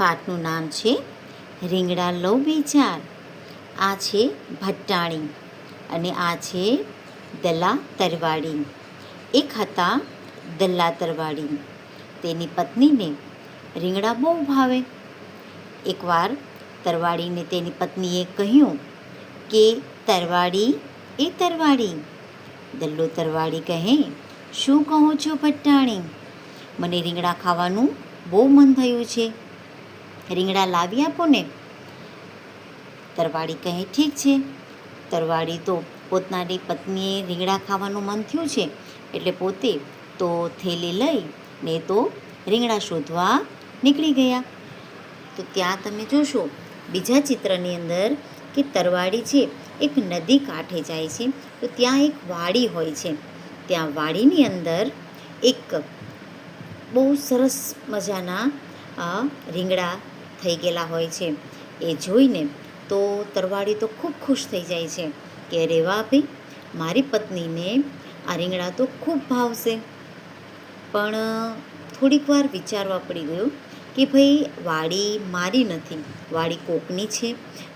પાઠનું નામ છે રીંગણા લઉં બે ચાર. આ છે ભટ્ટાણી અને આ છે દલ્લા તરવાડી. એક હતા દલ્લા તરવાડી. તેની પત્નીને રીંગણા બહુ ભાવે. એકવાર તરવાડીને તેની પત્નીએ કહ્યું કે તરવાડી એ તરવાડી. દલ્લો તરવાડી કહે, શું કહો છો ભટ્ટાણી? મને રીંગણા ખાવાનું બહુ મન થયું છે, રીંગણા લાવી આપો ને. તરવાડી કહે, ઠીક છે. તરવાડી તો પોતાની પત્નીએ રીંગણા ખાવાનું મન થયું છે એટલે પોતે તો થેલી લઈ ને તો રીંગણા શોધવા નીકળી ગયા. તો ત્યાં તમે જોશો બીજા ચિત્રની અંદર કે તરવાડી છે એક નદી કાંઠે જાય છે. તો ત્યાં એક વાડી હોય છે. ત્યાં વાડીની અંદર એક બહુ સરસ મજાના રીંગણા થઈ ગયેલા હોય છે. એ જોઈને તો તરવાડી તો ખૂબ ખુશ થઈ જાય છે કે અરે વાહ ભાઈ, મારી પત્નીને આ રીંગણા તો ખૂબ ભાવશે. પણ થોડીક વાર વિચારવા પડી ગયું કે ભાઈ વાડી મારી નથી, વાડી કોકની છે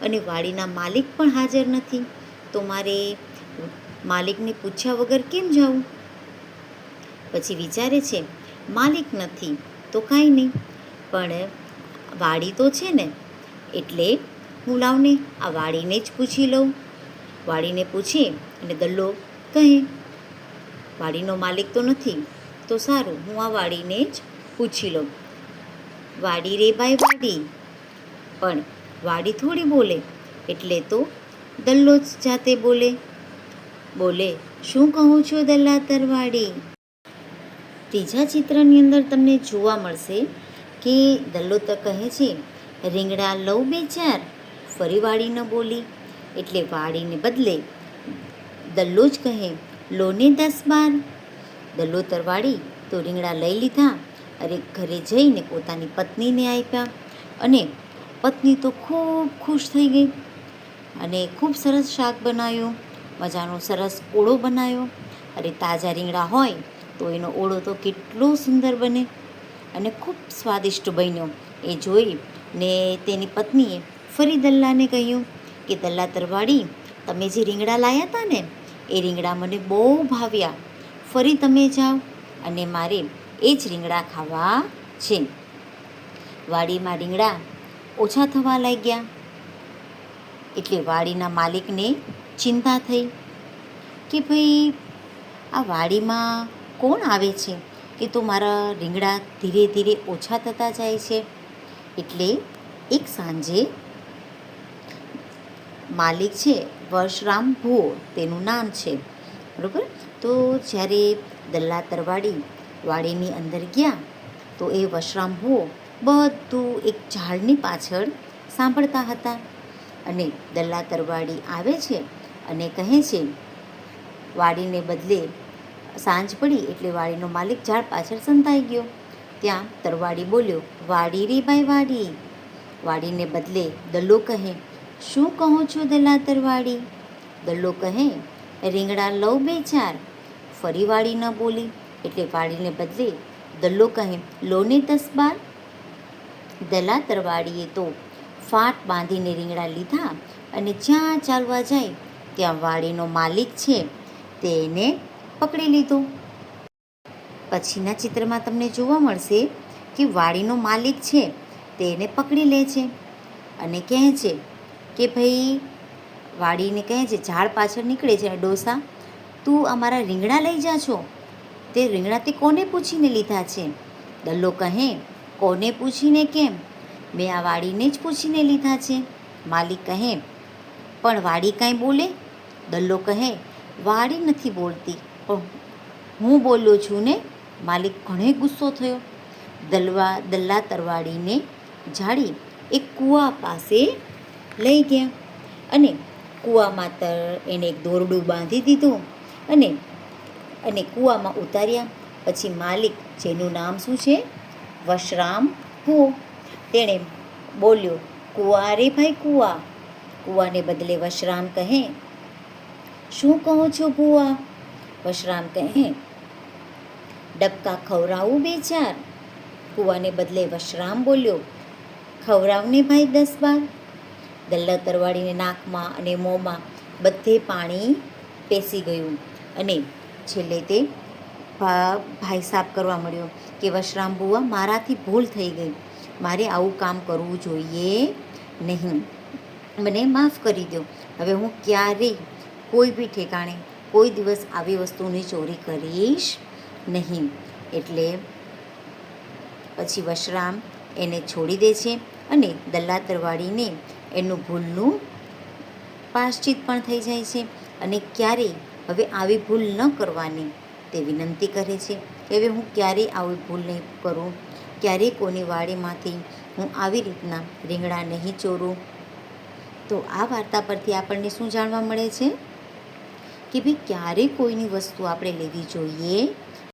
અને વાડીના માલિક પણ હાજર નથી. તો મારે માલિકને પૂછ્યા વગર કેમ જાઉં? પછી વિચારે છે માલિક નથી તો કાંઈ નહીં, પણ વાડી તો છે ને, એટલે હું લાવને આ વાડીને જ પૂછી લઉં. વાડીને પૂછી અને દલ્લો કહે વાડીનો માલિક તો નથી, તો સારું હું આ વાડીને જ પૂછી લઉં. વાડી રે ભાઈ વાડી. પણ વાડી થોડી બોલે, એટલે તો દલ્લો જ જાતે બોલે, શું કહું છું દલ્લા તરવાડી? ત્રીજા ચિત્રની અંદર તમને જોવા મળશે કે દલ્લો તો કહે છે રીંગણા લઉં બે ચાર. ફરી વાડી ન બોલી એટલે વાડીને બદલે દલ્લો જ કહે લો ને 10-12. દલ્લો તરવાડી તો રીંગણા લઈ લીધા અરે ઘરે જઈને પોતાની પત્નીને આપ્યા અને પત્ની તો ખૂબ ખુશ થઈ ગઈ અને ખૂબ સરસ શાક બનાવ્યું, મજાનો સરસ ઓળો બનાવ્યો. અરે તાજા રીંગણા હોય તો એનો ઓળો તો કેટલો સુંદર બને અને ખૂબ સ્વાદિષ્ટ બન્યો. એ જોઈ ને તેની પત્નીએ ફરી દલ્લાને કહ્યું કે દલ્લા તરવાડી, તમે જે રીંગણા લાવ્યા હતા ને એ રીંગણા મને બહુ ભાવ્યા. ફરી તમે જાઓ અને મારે એ જ રીંગણા ખાવા છે. વાડીમાં રીંગણા ઓછા થવા લાગ્યા એટલે વાડીના માલિકને ચિંતા થઈ કે ભાઈ આ વાડીમાં કોણ આવે છે કે તો મારા રીંગણા ધીરે ધીરે ઓછા થતા જાય છે. એટલે એક સાંજે માલિક છે વર્ષરામ ભુવો તેનું નામ છે, બરાબર. તો જ્યારે દલ્લા તરવાડી વાડીની અંદર ગયા તો એ વર્ષરામ ભુવો બધું એક ઝાડની પાછળ સાંભળતા હતા અને દલ્લા તરવાડી આવે છે અને કહે છે વાડીને બદલે સાંજ પડી એટલે વાડીનો માલિક ઝાડ પાછળ સંતાઈ ગયો. ત્યાં તરવાડી બોલ્યો વાડી રે ભાઈ વાડી. વાડીને બદલે દલ્લો કહે શું કહો છો દલ્લા તરવાડી? દલ્લો કહે રીંગણા લઉં બે ચાર. ફરી વાડી ન બોલી એટલે વાડીને બદલે દલ્લો કહે લો ને 10-12. દલ્લા તરવાડીએ તો ફાટ બાંધીને રીંગણા લીધા અને જ્યાં ચાલવા જાય ત્યાં વાડીનો માલિક છે તેને પકડી લીધો. પછીના ચિત્રમાં તમને જોવા મળશે કે વાડીનો માલિક છે તેને પકડી લે છે અને કહે છે કે ભાઈ વાડીને કહે છે ઝાડ પાછળ નીકળે છે ડોસા, તું અમારા રીંગણા લઈ જા છો, તે રીંગણા તે કોને પૂછીને લીધા છે? દલ્લો કહે કોને પૂછીને કેમ, મેં આ વાડીને જ પૂછીને લીધા છે. માલિક કહે પણ વાડી કાંઈ બોલે? દલ્લો કહે વાડી નથી બોલતી પણ હું બોલ્યો છું ને. માલિક ઘણો ગુસ્સો થયો. દલ્લા તરવાડીને ઝાડી એક કૂવા પાસે લઈ ગયા અને કૂવામાં એને એક દોરડું બાંધી દીધું અને કૂવામાં ઉતાર્યા. પછી માલિક, જેનું નામ શું છે વર્ષરામ ભુવો, તેણે બોલ્યો કૂવા રે ભાઈ કૂવા. કૂવાને બદલે વર્ષરામ કહે શું કહો છો ભુવા? વર્ષરામ કહે ડબકા ખવડાવું બે ચાર. કૂવાને બદલે વર્ષરામ બોલ્યો ખવડાવને ભાઈ 10-12. દલ્લા તરવાડીને નાકમાં અને મોંમાં બધે પાણી પેસી ગયું અને છેલ્લે તે ભાઈ સાફ કરવા મળ્યો કે વશરામ બુઆ, મારાથી ભૂલ થઈ ગઈ. મારે આવું કામ કરવું જોઈએ નહીં. મને માફ કરી દો. હવે હું ક્યારેય કોઈ બી ઠેકાણે કોઈ દિવસ આવી વસ્તુની ચોરી કરીશ નહીં. એટલે પછી વશરામ એને છોડી દે છે અને દલ્લા તરવાડીને એનું ભૂલનું પ્રાયશ્ચિત પણ થઈ જાય છે અને ક્યારેય હવે આવી ભૂલ ન કરવાની તે વિનંતી કરે છે કે હવે હું ક્યારેય આવી ભૂલ નહીં કરું, ક્યારેય કોઈની વાડીમાંથી હું આવી રીતના રીંગણા નહીં ચોરું. તો આ વાર્તા પરથી આપણને શું જાણવા મળે છે કે ભાઈ ક્યારેય કોઈની વસ્તુ આપણે લેવી જોઈએ